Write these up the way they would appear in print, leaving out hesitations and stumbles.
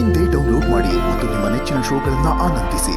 ಇಂದೇ ಡೌನ್ಲೋಡ್ ಮಾಡಿ ಮತ್ತು ನಿಮ್ಮ ನೆಚ್ಚಿನ ಶೋಗಳನ್ನು ಆನಂದಿಸಿ.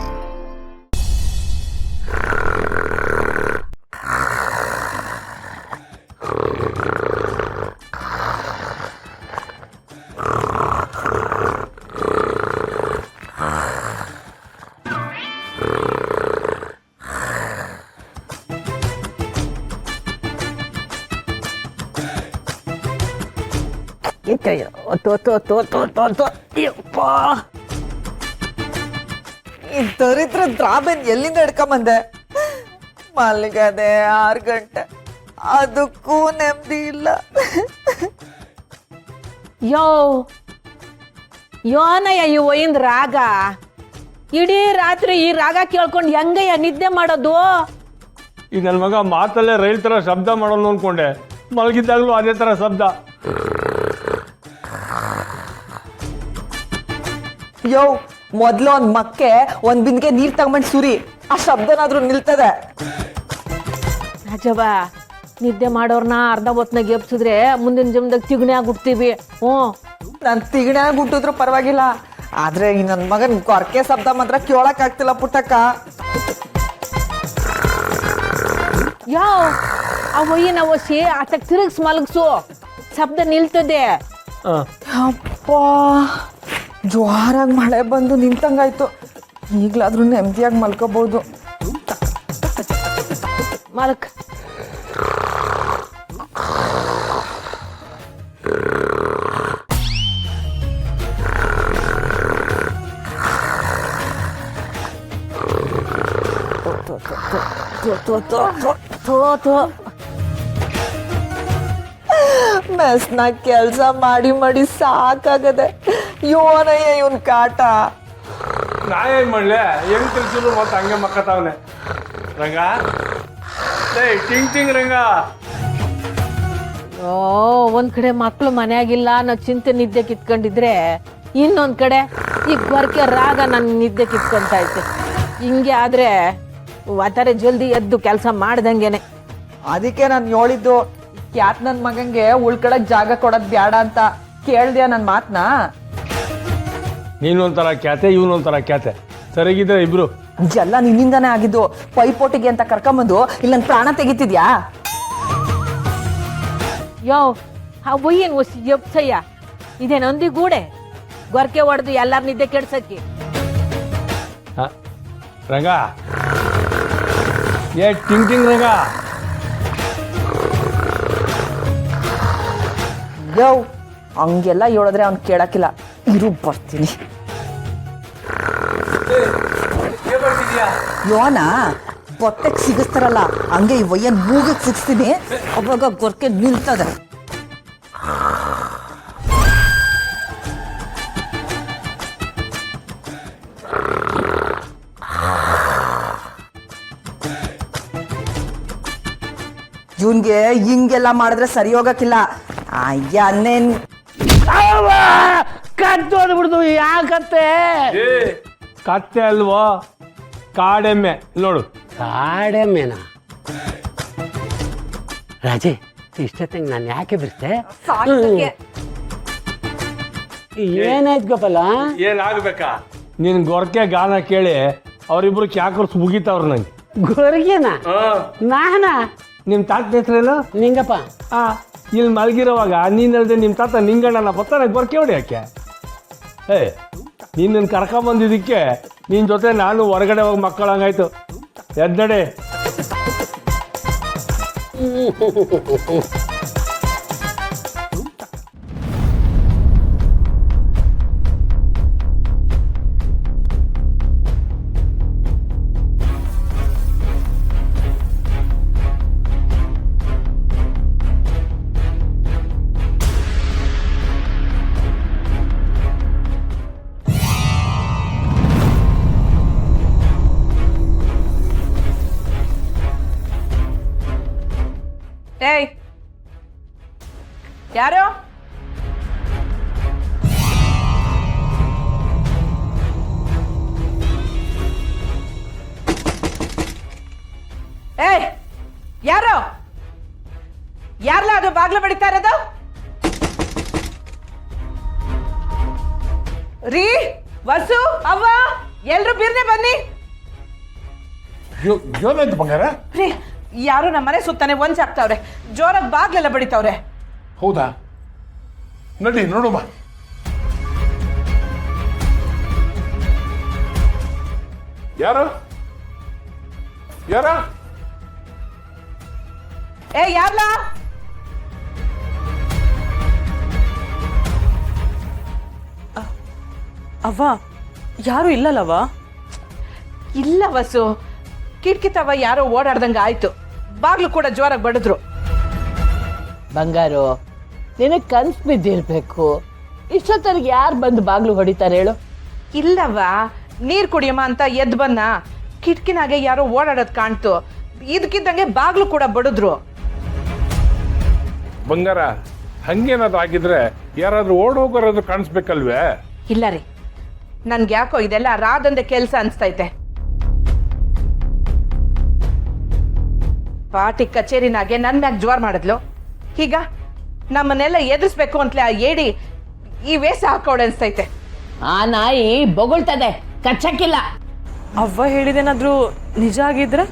ಈ ದರಿದ್ರ ದ್ರಾಬೆನ್ ಎಲ್ಲಿಂದ ಹಿಡ್ಕೊಂಬಂದೆ? ಮಲ್ಗದೆ 6 ಗಂಟೆ, ಅದಕ್ಕೂ ನೆಮ್ಮದಿ ಇಲ್ಲ. ಯೋನಯ್ಯ ಈ ಒಯ್ಯಿಂದ ರಾಗ ಇಡೀ ರಾತ್ರಿ ಈ ರಾಗ ಕೇಳ್ಕೊಂಡು ಹೆಂಗಯ್ಯ ನಿದ್ದೆ ಮಾಡೋದು? ಈ ನನ್ನ ಮಗ ಮಾತಲ್ಲೇ ರೈಲ್ ಥರ ಶಬ್ದ ಮಾಡೋದು ಅಂದ್ಕೊಂಡೆ, ಮಲಗಿದ್ದಾಗಲೂ ಅದೇ ಥರ ಶಬ್ದ. ಮೊದ್ಲು ಒಂದ್ ಮಕ್ಕೆ ಒಂದ್ ಬಿಂದಿಗೆ ನೀರ್ ತಗೊಂಡ್ ಸುರಿ, ಆ ಶಬ್ದನಾದ್ರೂ ನಿಲ್ತದೆ. ರಾಜವ್ವ, ನಿದ್ದೆ ಮಾಡೋರ್ನ ಅರ್ಧ ಹೊತ್ನಾಗ ಎಬ್ಸಿದ್ರೆ ಮುಂದಿನ ಜನ್ಮದಾಗ ತಿಗಣೆ ಆಗ್ಬಿಡ್ತೀವಿ. ನಾನ್ ತಿಗಣೆ ಹುಟ್ಟಿದ್ರು ಪರವಾಗಿಲ್ಲ, ಆದ್ರೆ ಈ ನನ್ ಮಗನ್ ಕೊರ್ಕೆ ಶಬ್ದ ಮಾತ್ರ ಕೇಳಕ್ ಆಗ್ತಿಲ್ಲ ಪುಟ್ಟಕ್ಕ. ಆ ಒಯ್ಯಿನ ಒಸಿ ಆತಕ್ ತಿರುಗಿಸ್ ಮಲಗ್ಸು, ಶಬ್ದ ನಿಲ್ತದೆ. ಅಪ್ಪ, ಜೋರಾಗಿ ಮಳೆ ಬಂದು ನಿಂತಂಗಾಯ್ತು. ಈಗ್ಲಾದ್ರೂ ನೆಮ್ಮದಿಯಾಗಿ ಮಲ್ಕೋಬಹುದು. ಮಲಕ್ ಮೆಸ್ನಾಗ ಕೆಲ್ಸ ಮಾಡಿ ಮಾಡಿ ಸಾಕಾಗದೆ. ಯೋನಯ್ಯ ಇವನ್ ಕಾಟ. ನಾ ಏನ್ ಮಾಡ್ಲೆ? ಹೆಂಗ್ ತಿಳ್ಸಿದ್ರು ಮತ್ತೆ ಹಂಗೆ ಮಕ್ಕತಾವನೆ. ರಂಗ, ಟಿಂಗ್ ಟಿಂಗ್ ರಂಗ. ಒಂದ್ ಕಡೆ ಮಕ್ಳು ಮನೆಯಾಗಿಲ್ಲ ಅನ್ನೋ ಚಿಂತೆ ನಿದ್ದೆ ಕಿತ್ಕೊಂಡಿದ್ರೆ, ಇನ್ನೊಂದ್ ಕಡೆ ಈ ಗೊರ್ಕೆ ರಾಗ ನನ್ ನಿದ್ದೆ ಕಿತ್ಕೊಂತ ಐತೆ. ಹಿಂಗೆ ಆದ್ರೆ ವಾತಾರೆ ಜಲ್ದಿ ಎದ್ದು ಕೆಲಸ ಮಾಡ್ದಂಗೆನೆ. ಅದಕ್ಕೆ ನಾನು ಹೇಳಿದ್ದು, ಯಾತ್ ನನ್ ಮಗಂಗೆ ಉಳ್ಕೊಳಕ್ ಜಾಗ ಕೊಡೋದ್ ಬ್ಯಾಡ ಅಂತ. ಕೇಳ್ದ್ಯಾ ನನ್ ಮಾತ್ನ? ನೀನೊಂಥರ ಕ್ಯಾತೆ, ಇವನೊಂಥರ ಕ್ಯಾತೆ. ಸರಿಗಿದ್ರೆ ಇಬ್ರು. ಎಲ್ಲ ನಿನ್ನಿಂದಾನೇ ಆಗಿದ್ದು. ಪೈಪೋಟಿಗೆ ಅಂತ ಕರ್ಕೊಂಬಂದು ಇಲ್ಲಿ ನನ್ ಪ್ರಾಣ ತೆಗಿತಿದ್ಯಾ? ಆ ಒಯ್ಯನ್ ಒಸಿ ಎಪ್ಸಯ್ಯ, ಇದೇ ನಂದಿ ಗೂಡೆ ಗೊರ್ಕೆ ಹೊಡೆದು ಎಲ್ಲಾರ ನಿದ್ದೆ ಕೆಡ್ಸಕ್ಕೆ. ರಂಗ, ಟಿಂಗ್ ಟಿಂಗ್ ರಂಗ. ಹಂಗೆಲ್ಲ ಹೇಳಿದ್ರೆ ಅವ್ನ್ ಕೇಳಕ್ಕಿಲ್ಲ. ಇರು ಬರ್ತೀನಿ. ಯೋನ ಹೊಟ್ಟೆಗ್ ಸಿಗಿಸ್ತಾರಲ್ಲ, ಹಂಗೆ ಈ ಒಯ್ಯನ್ ಮೂಗಕ್ ಸಿಗಿಸ್ತೀನಿ, ಅವಾಗ ಗೊರ್ಕೆ ನಿಲ್ತದೆ. ಇವನ್ಗೆ ಹಿಂಗೆಲ್ಲ ಮಾಡಿದ್ರೆ ಸರಿ ಹೋಗಕ್ಕಿಲ್ಲ. ಅಯ್ಯ ಅನ್ನೇನ್ ಕತ್ತೋದ್ ಬಿಡ್ದು. ಯಾಕತ್ತೆ? ಕತ್ತೆ ಅಲ್ವೋ, ಕಾಡೆಮ್ಮೆ ನೋಡು. ಕಾಡೆಮ್ಮೆನಾ? ರಾಜೇ, ಇಷ್ಟೊತ್ತಂಗೆ ನಾನು ಯಾಕೆ ಬಿಡ್ತೆ? ಏನಾಯ್ತು ಗೋಪಾಲ? ಏನಾಗ್ಬೇಕಾ? ನಿನ್ ಗೊರ್ಕೆ ಗಾನ ಕೇಳಿ ಅವರಿಬ್ರು ಕ್ಯಾಕರ್ಸ್ ಮುಗಿತಾವ್ರ ನಂಗೆ. ಗೊರ್ಗೆನ? ನಾನಾ? ನಿಮ್ ತಾತ ಹೆಸರೇನು? ನಿಂಗಪ್ಪ. ಇಲ್ಲಿ ಮಲಗಿರೋವಾಗ ನೀನಲ್ದೆ ನಿಮ್ಮ ತಾತ ನಿಂಗಣ್ಣನ ಬರ್ತಾನೆ ಗೊರ್ಕೆ ಹೊಡಿಯಕ್ಕೆ. ನೀನು ಕರ್ಕೊಂಬಂದಿದ್ದಕ್ಕೆ ನಿನ್ನ ಜೊತೆ ನಾನು ಹೊರಗಡೆ ಹೋಗಿ ಮಕ್ಕಳಂಗಾಯ್ತು. ಎದ್ದಡೆ. ಏಯ್, ಯಾರು? ಏಯ್, ಯಾರು? ಯಾರ್ಲ ಅದು ಬಾಗ್ಲು ಬಡಿತಾ ಇರೋದು? ರೀ ವಸು ಅವ್ವ ಎಲ್ರು ಬಿರ್ನೆ ಬನ್ನಿ. ಏನಾಯ್ತು ಬಂಗಾರ? ರೀ ಯಾರು ನಮ್ಮ ಮನೆ ಸುತ್ತಾನೆ ಒಂಚಾಗ್ತಾವ್ರೆ, ಜೋರಾಗಿ ಬಾಗ್ಲೆಲ್ಲ ಬಡಿತಾವ್ರೆ. ಹೌದಾ? ನಡಿ ನೋಡುಮ್ಮ. ಯಾರು ಯಾರ? ಏ ಯಾರ್ಲಾ? ಅವ್ವ ಯಾರು ಇಲ್ಲಲ್ಲವ್ವ? ಇಲ್ಲ ವಸು, ಕಿಟಕಿತವ ಯಾರೋ ಓಡಾಡ್ದಂಗ ಆಯ್ತು, ಬಾಗ್ಲು ಕೂಡ ಜೋರಾಗಿ ಬಡಿದ್ರು. ಬಂಗಾರು, ನಿನಗೆ ಕನ್ಸು ಬಿದ್ದಿರ್ಬೇಕು. ಇಷ್ಟೊತ್ತರಿಗೆ ಯಾರು ಬಂದು ಬಾಗ್ಲು ಹೊಡಿತಾರೆ ಹೇಳು? ಇಲ್ಲವ್ವ, ನೀರ್ ಕುಡಿಯಮ್ಮ ಅಂತ ಎದ್ದು ಬನ್ನ, ಕಿಟಕಿನಾಗೆ ಯಾರೋ ಓಡಾಡೋದ್ ಕಾಣ್ತು, ಇದಕ್ಕಿದ್ದಂಗೆ ಬಾಗ್ಲು ಕೂಡ ಬಡಿದ್ರು. ಬಂಗಾರ, ಹಂಗೇನಾದ್ರು ಆಗಿದ್ರೆ ಯಾರಾದ್ರೂ ಓಡ್ ಹೋಗೋರಾದ್ರೂ ಕಾಣಿಸ್ಬೇಕಲ್ವೇ? ಇಲ್ಲ ರೀ, ನನ್ಗೆ ಯಾಕೋ ಇದೆಲ್ಲ ರಾದಂದೆ ಕೆಲಸ ಅನ್ಸ್ತೈತೆ. ಪಾಟಿ ಕಚೇರಿನಾಗೆ ನನ್ ಮ್ಯಾಗ ಜೋರ್ ಮಾಡಿದ್ಲು, ಈಗ ನಮ್ಮನ್ನೆಲ್ಲ ಎದುರಿಸ್ಬೇಕು ಅಂತಲೇ ಆ ಏಡಿ ಈ ವೇಷ ಹಾಕೋಳೆ ಅನ್ಸ್ತೈತೆ. ಆ ನಾಯಿ ಬೊಗಳ್ತದೆ, ಕಚ್ಚಕ್ಕಿಲ್ಲ. ಅವ್ವ ಹೇಳಿದೇನಾದ್ರೂ ನಿಜ ಆಗಿದ್ರೆ?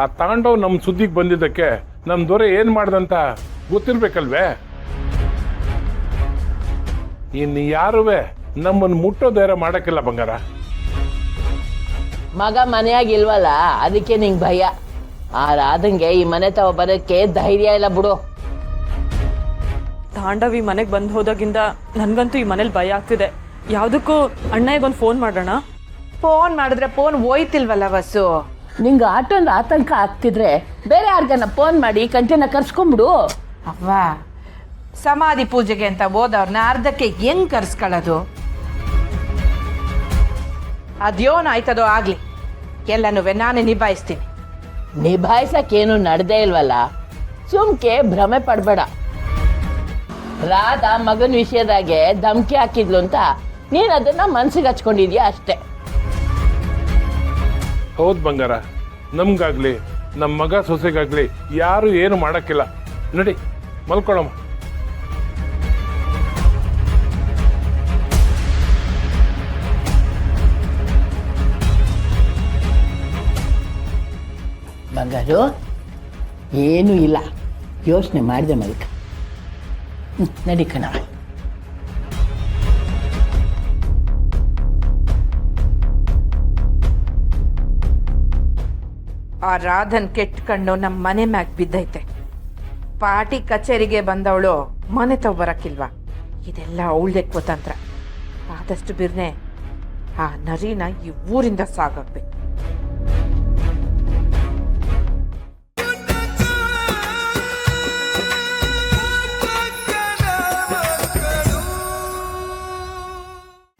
ಆ ತಾಂಡವ್ ನಮ್ ಸುದ್ದಿಗೆ ಬಂದಿದ್ದಕ್ಕೆ ನಮ್ ದೊರೆ ಏನ್ ಮಾಡ್ದಂತ ಗೊತ್ತಿರ್ಬೇಕಲ್ವೇ? ಇನ್ ಯಾರುವೆ ನಮ್ಮನ್ನು ಮುಟ್ಟೋ ಧೈರ್ಯ ಮಾಡಕ್ಕಿಲ್ಲ ಬಂಗಾರ. ಮಗ ಮನೆಯಾಗಿಲ್ವಲ್ಲ, ಅದಕ್ಕೆ ನಿಂಗೆ ಭಯ. ಆ ರಾಧಂಗೆ ಈ ಮನೆ ತವ ಬರೋಕ್ಕೆ ಧೈರ್ಯ ಇಲ್ಲ ಬಿಡು. ತಾಂಡವ್ ಈ ಮನೆಗೆ ಬಂದು ಹೋದಾಗಿಂದ ನನ್ಗಂತೂ ಈ ಮನೇಲಿ ಭಯ ಆಗ್ತಿದೆ. ಯಾವ್ದಕ್ಕೂ ಅಣ್ಣಯ್ಯಗೊಂದು ಫೋನ್ ಮಾಡೋಣ. ಫೋನ್ ಮಾಡಿದ್ರೆ ಫೋನ್ ಹೋಯ್ತಿಲ್ವಲ್ಲ ವಸು? ನಿಂಗೆ ಆಟೊಂದು ಆತಂಕ ಆಗ್ತಿದ್ರೆ ಬೇರೆ ಯಾರಿಗನ್ನ ಫೋನ್ ಮಾಡಿ ಕಂಟಿನ ಕರ್ಸ್ಕೊಂಡ್ಬಿಡು. ಅವ್ವ, ಸಮಾಧಿ ಪೂಜೆಗೆ ಅಂತ ಹೋದವ್ರನ್ನ ಅರ್ಧಕ್ಕೆ ಹೆಂಗ್ ಕರ್ಸ್ಕೊಳ್ಳೋದು? ಅದ್ಯೋನ್ ಆಯ್ತದೋ ಆಗ್ಲಿ, ಎಲ್ಲನೂ ನಾನೇ ನಿಭಾಯಿಸ್ತೀನಿ. ನಿಭಾಯಿಸಕ್ಕೇನು ನಡೆದೇ ಇಲ್ವಲ್ಲ, ಸುಮ್ಕೆ ಭ್ರಮೆ ಪಡ್ಬೇಡ. ರಾಧಾ ಮಗನ ವಿಷಯದಾಗೆ ಧಮ್ಕಿ ಹಾಕಿದ್ಲು ಅಂತ ನೀನ್ ಅದನ್ನ ಮನ್ಸಿಗೆ ಹಚ್ಕೊಂಡಿದ್ಯಾ ಅಷ್ಟೇ. ಹೌದ್ ಬಂಗಾರ, ನಮ್ಗಾಗ್ಲಿ ನಮ್ ಮಗ ಸೊಸೆಗಾಗ್ಲಿ ಯಾರು ಏನು ಮಾಡಕ್ಕಿಲ್ಲ. ನಡಿ ಮಲ್ಕೊಳಮ್ಮ. ಬಂಗಾರು, ಏನೂ ಇಲ್ಲ, ಯೋಚನೆ ಮಾಡಿದೆ ಮಲ್ಕ. ನಡಿ ಕಣವ. ಆ ರಾಧನ್ ಕೆಟ್ಟ ಕಣ್ಣು ನಮ್ಮ ಮನೆ ಮ್ಯಾಗ ಬಿದ್ದೈತೆ. ಪಾರ್ಟಿ ಕಚೇರಿಗೆ ಬಂದವಳು ಮನೆ ತಾವ್ ಬರಕ್ಕಿಲ್ವಾ? ಇದೆಲ್ಲ ಅವಳ್ದೆ ಕುತಂತ್ರ. ಆದಷ್ಟು ಬಿರ್ನೆ ಆ ನರಿನ ಈ ಊರಿಂದ ಸಾಗಾಕ್ಬೇಕು.